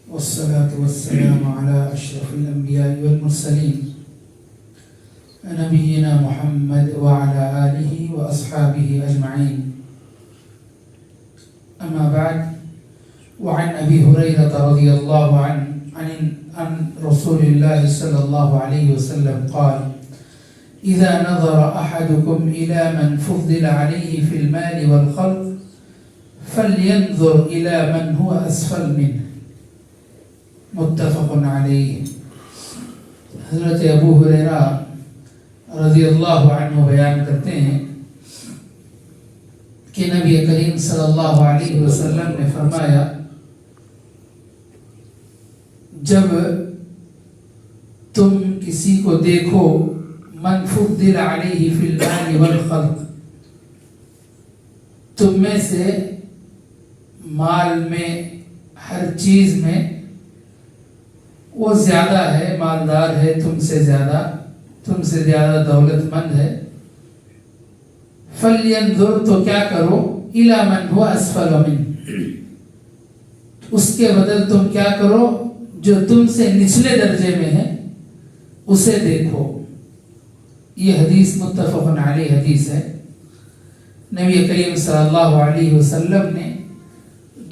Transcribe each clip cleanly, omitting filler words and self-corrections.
والصلاة والسلام على أشرف الأنبياء والمرسلين نبينا محمد وعلى آله وأصحابه أجمعين. أما بعد، وعن أبي هريرة رضي الله عنه عن رسول الله صلى الله عليه وسلم قال: إذا نظر أحدكم إلى من فضل عليه في المال والخلق فلينظر إلى من هو أسفل منه. متفق علیہ. حضرت ابو ہریرہ رضی اللہ عنہ بیان کرتے ہیں کہ نبی کریم صلی اللہ علیہ وسلم نے فرمایا، جب تم کسی کو دیکھو من فضل علیہ فی المال والخلق، تم میں سے مال میں ہر چیز میں وہ زیادہ ہے، مالدار ہے، تم سے زیادہ دولت مند ہے، فَلْيَنْظُرْ، تو کیا کرو، إِلَى مَنْ هُوَ أَسْفَلُ مِنْهُ، اس کے بدل تم کیا کرو، جو تم سے نچلے درجے میں ہے اسے دیکھو. یہ حدیث متفق علیہ حدیث ہے. نبی کریم صلی اللہ علیہ وسلم نے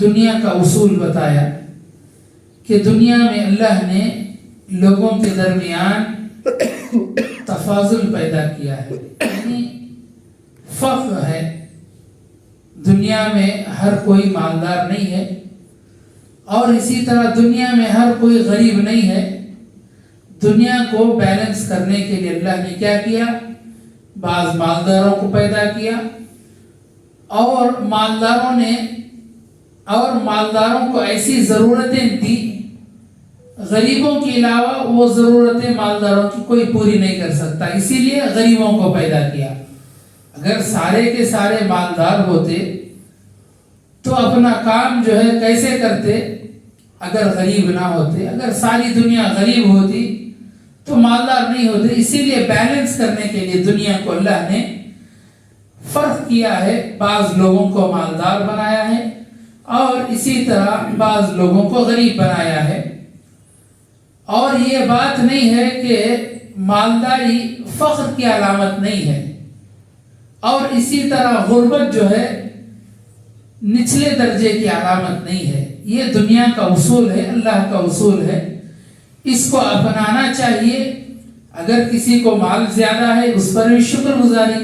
دنیا کا اصول بتایا کہ دنیا میں اللہ نے لوگوں کے درمیان تفاضل پیدا کیا ہے، یعنی فقر ہے. دنیا میں ہر کوئی مالدار نہیں ہے، اور اسی طرح دنیا میں ہر کوئی غریب نہیں ہے. دنیا کو بیلنس کرنے کے لیے اللہ نے کیا کیا، بعض مالداروں کو پیدا کیا، اور مالداروں کو ایسی ضرورتیں دی، غریبوں کے علاوہ وہ ضرورتیں مالداروں کی کوئی پوری نہیں کر سکتا، اسی لیے غریبوں کو پیدا کیا. اگر سارے کے سارے مالدار ہوتے تو اپنا کام جو ہے کیسے کرتے؟ اگر غریب نہ ہوتے، اگر ساری دنیا غریب ہوتی تو مالدار نہیں ہوتے. اسی لیے بیلنس کرنے کے لیے دنیا کو اللہ نے فرق کیا ہے، بعض لوگوں کو مالدار بنایا ہے اور اسی طرح بعض لوگوں کو غریب بنایا ہے. اور یہ بات نہیں ہے کہ مالداری فخر کی علامت نہیں ہے، اور اسی طرح غربت جو ہے نچلے درجے کی علامت نہیں ہے. یہ دنیا کا اصول ہے، اللہ کا اصول ہے، اس کو اپنانا چاہیے. اگر کسی کو مال زیادہ ہے اس پر بھی شکر گزاری،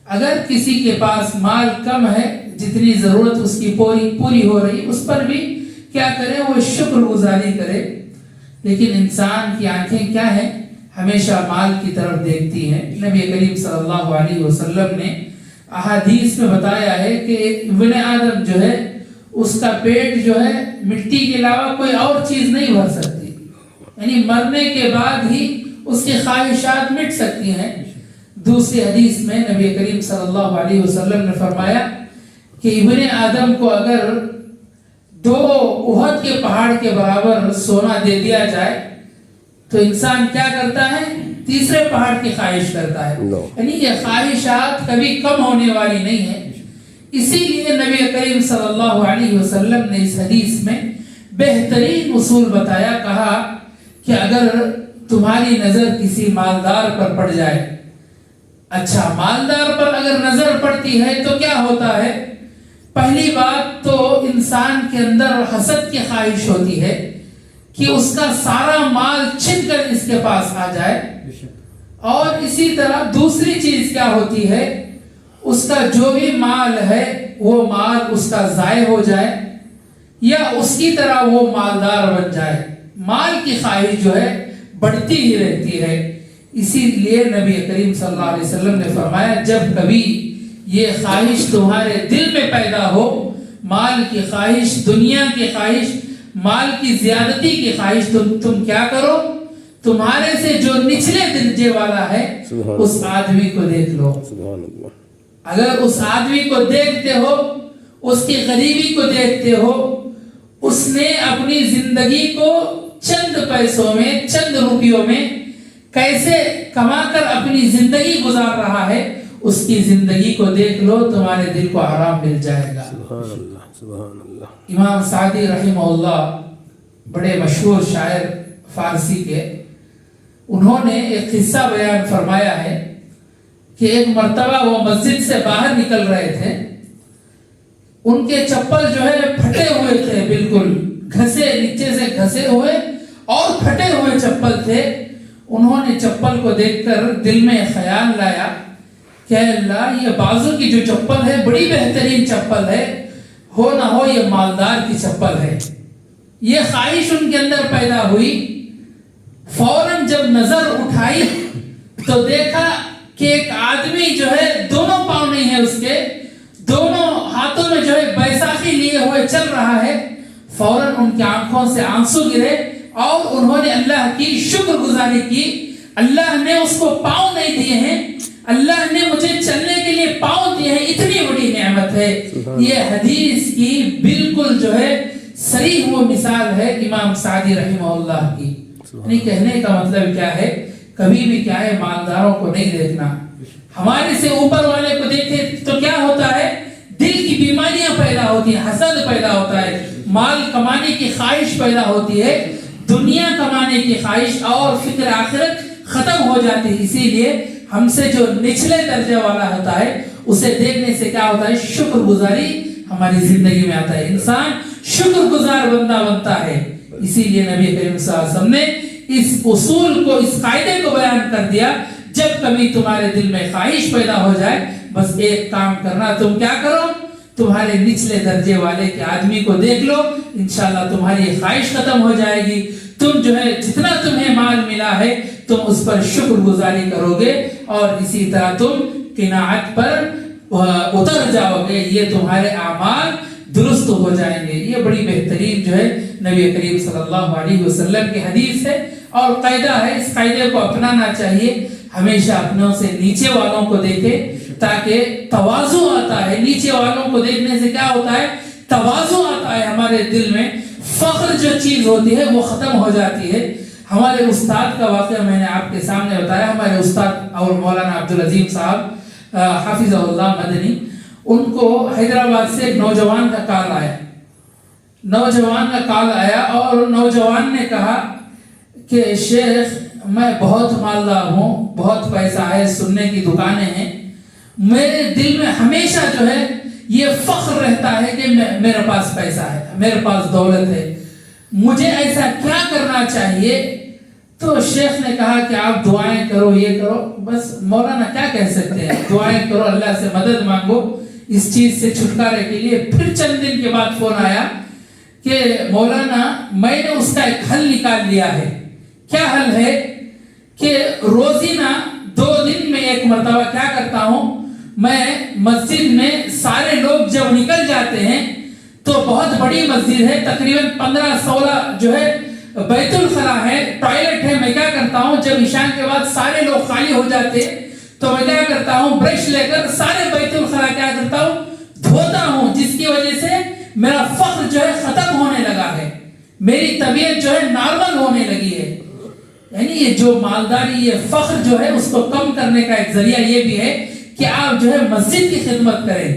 اگر کسی کے پاس مال کم ہے، جتنی ضرورت اس کی پوری ہو رہی اس پر بھی کیا کرے، وہ شکر گزاری کرے. لیکن انسان کی آنکھیں کیا ہیں، ہمیشہ مال کی طرف دیکھتی ہیں. نبی کریم صلی اللہ علیہ وسلم نے احادیث میں بتایا ہے کہ ابن آدم جو ہے اس کا پیٹ جو ہے مٹی کے علاوہ کوئی اور چیز نہیں بھر سکتی، یعنی مرنے کے بعد ہی اس کی خواہشات مٹ سکتی ہیں. دوسری حدیث میں نبی کریم صلی اللہ علیہ وسلم نے فرمایا کہ ابن آدم کو اگر 2 احد کے پہاڑ کے برابر سونا دے دیا جائے تو انسان کیا کرتا ہے، تیسرے پہاڑ کی خواہش کرتا ہے. یعنی یہ خواہشات کبھی کم ہونے والی نہیں ہے. اسی لیے نبی کریم صلی اللہ علیہ وسلم نے اس حدیث میں بہترین اصول بتایا، کہا کہ اگر تمہاری نظر کسی مالدار پر پڑ جائے، اچھا مالدار پر اگر نظر پڑتی ہے تو کیا ہوتا ہے، پہلی بات تو انسان کے اندر حسد کی خواہش ہوتی ہے کہ اس کا سارا مال چھن کر اس کے پاس آ جائے. اور اسی طرح دوسری چیز کیا ہوتی ہے، اس کا جو بھی مال ہے وہ مال اس کا ضائع ہو جائے یا اس کی طرح وہ مالدار بن جائے. مال کی خواہش جو ہے بڑھتی ہی رہتی ہے. اسی لیے نبی کریم صلی اللہ علیہ وسلم نے فرمایا، جب کبھی یہ خواہش تمہارے دل میں پیدا ہو، مال کی خواہش، دنیا کی خواہش، مال کی زیادتی کی خواہش، تم کیا کرو، تمہارے سے جو نچلے درجے والا ہے اس آدمی کو دیکھ لو. اگر اس آدمی کو دیکھتے ہو، اس کی غریبی کو دیکھتے ہو، اس نے اپنی زندگی کو چند پیسوں میں، چند روپیوں میں کیسے کما کر اپنی زندگی گزار رہا ہے، اس کی زندگی کو دیکھ لو، تمہارے دل کو آرام مل جائے گا. سبحان اللہ۔ امام سعدی رحمہ اللہ بڑے مشہور شاعر فارسی کے، انہوں نے ایک قصہ بیان فرمایا ہے کہ ایک مرتبہ وہ مسجد سے باہر نکل رہے تھے، ان کے چپل جو ہے پھٹے ہوئے تھے، بالکل گھسے، نیچے سے گھسے ہوئے اور پھٹے ہوئے چپل تھے۔ انہوں نے چپل کو دیکھ کر دل میں خیال لایا کہ اللہ، یہ بازو کی جو چپل ہے بڑی بہترین چپل ہے، ہو نہ ہو یہ مالدار کی چپل ہے۔ یہ خواہش ان کے اندر پیدا ہوئی۔ فوراً جب نظر اٹھائی تو دیکھا کہ ایک آدمی جو ہے دونوں پاؤں نہیں ہے، اس کے دونوں ہاتھوں میں جو ہے بیساکھی لیے ہوئے چل رہا ہے۔ فوراً ان کی آنکھوں سے آنسو گرے اور انہوں نے اللہ کی شکر گزاری کی، اللہ نے اس کو پاؤں نہیں دیے ہیں، اللہ نے مجھے چلنے کے لیے پاؤں دیے ہیں، اتنی بڑی نعمت ہے۔ یہ حدیث کی بالکل جو ہے صریح وہ مثال ہے امام سعدی رحمہ اللہ کی۔ یعنی کہنے کا مطلب کیا ہے، کبھی بھی کیا ہے، مالداروں کو نہیں دیکھنا، ہمارے سے اوپر والے کو دیکھے تو کیا ہوتا ہے، دل کی بیماریاں پیدا ہوتی ہیں، حسد پیدا ہوتا ہے، مال کمانے کی خواہش پیدا ہوتی ہے، دنیا کمانے کی خواہش اور فکر آخرت ختم ہو جاتی ہے۔ اسی لیے ہم سے جو نچلے درجے والا ہوتا ہے اسے دیکھنے سے کیا ہوتا ہے، شکر گزاری ہماری زندگی میں آتا ہے، انسان شکر گزار بندہ بنتا ہے۔ اسی لیے نبی کریم صلی اللہ علیہ وسلم نے اس اصول کو، اس قاعدے کو بیان کر دیا، جب کبھی تمہارے دل میں خواہش پیدا ہو جائے بس ایک کام کرنا، تم کیا کرو، تمہارے نچلے درجے والے کے آدمی کو دیکھ لو، انشاءاللہ تمہاری خواہش ختم ہو جائے گی، تم جو ہے جتنا تمہیں مال ملا ہے تم اس پر شکر گزاری کرو گے اور اسی طرح تم قناعت پر اتر جاؤ گے، یہ تمہارے اعمال درست ہو جائیں گے۔ یہ بڑی بہترین جو ہے نبی کریم صلی اللہ علیہ وسلم کی حدیث ہے اور قاعدہ ہے، اس قاعدے کو اپنانا چاہیے، ہمیشہ اپنوں سے نیچے والوں کو دیکھے تاکہ تواضع آتا ہے، نیچے والوں کو دیکھنے سے کیا ہوتا ہے، تواضع آتا ہے ہمارے دل میں، فخر جو چیز ہوتی ہے وہ ختم ہو جاتی ہے۔ ہمارے استاد کا واقعہ میں نے آپ کے سامنے بتایا، ہمارے استاد اور مولانا عبدالعظیم صاحب حافظہ اللہ مدنی، ان کو حیدرآباد سے ایک نوجوان کا کال آیا اور نوجوان نے کہا کہ شیخ میں بہت مالدار ہوں، بہت پیسہ ہے، سننے کی دکانیں ہیں، میرے دل میں ہمیشہ جو ہے یہ فخر رہتا ہے کہ میرے پاس پیسہ ہے، میرے پاس دولت ہے، مجھے ایسا کیا کرنا چاہیے؟ تو شیخ نے کہا کہ آپ دعائیں کرو، یہ کرو، بس مولانا کیا کہہ سکتے ہیں، دعائیں کرو، اللہ سے مدد مانگو اس چیز سے چھٹکارے کے لیے۔ پھر چند دن کے بعد فون آیا کہ مولانا میں نے اس کا ایک حل نکال لیا ہے۔ کیا حل ہے کہ روزینہ 2 دن میں ایک مرتبہ کیا کرتا ہوں، میں مسجد میں سارے لوگ جب نکل جاتے ہیں تو بہت بڑی مسجد ہے، تقریباً 15-16 جو ہے بیت الخلا ہے، ٹوائلٹ ہے، میں کیا کرتا ہوں جب عشاء کے بعد سارے لوگ خالی ہو جاتے تو میں کیا کرتا ہوں، برش لے کر سارے بیت الخلا کیا کرتا ہوں، دھوتا ہوں، جس کی وجہ سے میرا فخر جو ہے ختم ہونے لگا ہے، میری طبیعت جو ہے نارمل ہونے لگی ہے۔ یعنی یہ جو مالداری، یہ فخر جو ہے اس کو کم کرنے کا ایک ذریعہ یہ بھی ہے کہ آپ جو ہے مسجد کی خدمت کریں،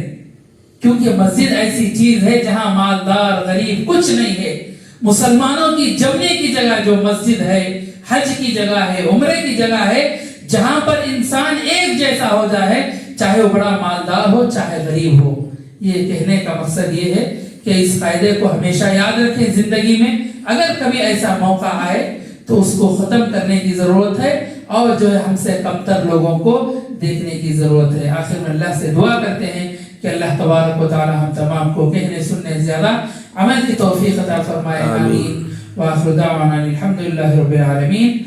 کیونکہ مسجد ایسی چیز ہے جہاں مالدار غریب کچھ نہیں ہے، مسلمانوں کی جمنے کی جگہ جو مسجد ہے، حج کی جگہ ہے، عمرے کی جگہ ہے، جہاں پر انسان ایک جیسا ہو جائے، چاہے وہ بڑا مالدار ہو چاہے غریب ہو۔ یہ کہنے کا مقصد یہ ہے کہ اس قاعدے کو ہمیشہ یاد رکھیں زندگی میں، اگر کبھی ایسا موقع آئے تو اس کو ختم کرنے کی ضرورت ہے اور جو ہے ہم سے کمتر لوگوں کو دیکھنے کی ضرورت ہے۔ آخر میں اللہ سے دعا کرتے ہیں کہ اللہ تبارک و تعالی ہم تمام کو کہنے سننے زیادہ عمل کی توفیق عطا فرمائے، آمین۔ وآخر دعوانا الحمدللہ رب العالمین۔